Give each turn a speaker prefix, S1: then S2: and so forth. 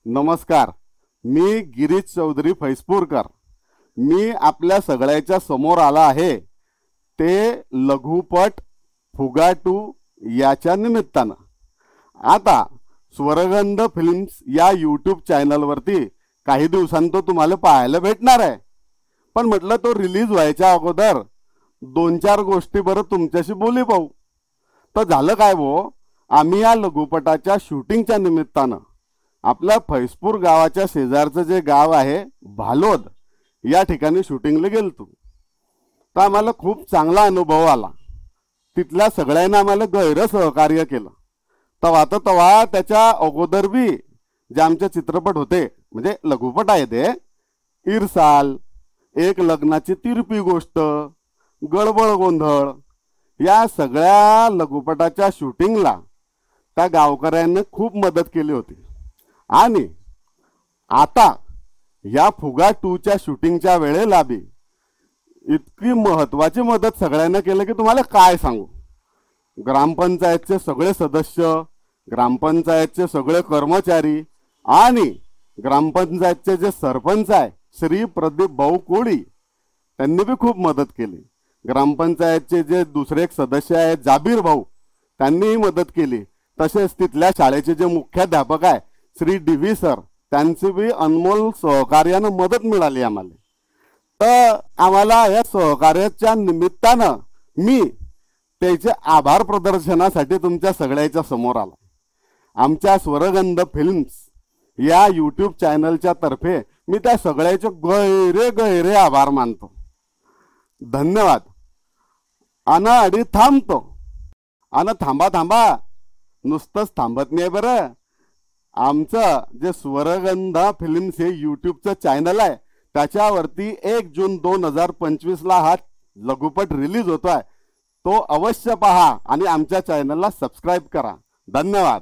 S1: नमस्कार. मी गिरीश चौधरी फैसपूरकर. मी आपल्या सगळ्याच्या समोर आला आहे ते लघुपट फुगा 2 याच्या निमित्तानं. आता स्वरगंध फिल्म्स या यूट्यूब चॅनलवरती काही दिवसांत तो तुम्हाला पाहायला भेटणार आहे. पण म्हटलं तो रिलीज व्हायच्या अगोदर 2-4 गोष्टी बरं तुमच्याशी बोली पाहू. तर झालं काय वो, आम्ही या लघुपटाच्या शूटिंगच्या निमित्तानं आपल्या फैसपूर गावाच्या शेजारचं जे गाव आहे भालोद या ठिकाणी शूटिंगला गेलतो. तर आम्हाला खूप चांगला अनुभव आला. तिथल्या सगळ्यांना आम्हाला गैर सहकार्य केलं. तेव्हा त्याच्या अगोदर बी जे आमचे चित्रपट होते, म्हणजे लघुपट आहे ते इरसाल, एक लग्नाची तिरपी गोष्ट, गडबड गोंधळ, या सगळ्या लघुपटाच्या शूटिंगला त्या गावकऱ्यांनी खूप मदत केली होती. आणि आता या फुगा 2च्या शूटिंगच्या वेळेला बी इतकी महत्त्वाची मदत सगळ्यांना केलं की तुम्हाला काय सांगू. ग्रामपंचायतचे सगळे सदस्य, ग्रामपंचायतचे सगळे कर्मचारी आणि ग्रामपंचायतचे जे सरपंच आहे श्री प्रदीप भाऊ कोळी, त्यांनी बी खूप मदत केली. ग्रामपंचायतचे जे दुसरे एक सदस्य आहेत जाबीर भाऊ, त्यांनीही मदत केली. तसेच तिथल्या शाळेचे जे मुख्याध्यापक आहे श्री डी सर, त्यांची बी अनमोल सहकार्यानं मदत मिळाली आम्हाला. तर आम्हाला या सहकार्याच्या निमित्तानं मी त्याचे आभार प्रदर्शनासाठी तुमच्या सगळ्याच्या समोर आला. आमच्या स्वरगंध फिल्म्स या यूट्यूब चॅनलच्या तर्फे मी त्या सगळ्याचे गैरे आभार मानतो. धन्यवाद. अडी थांबतो. थांबा, नुसतंच थांबत नाही बरं. आमचं जे स्वरगंध फिल्म्स हे यूट्यूबचं चॅनल आहे, त्याच्यावरती 1 जून 2025ला हा लघुपट रिलीज होतोय. तो अवश्य पहा आणि आमच्या चॅनलला सबस्क्राईब करा. धन्यवाद.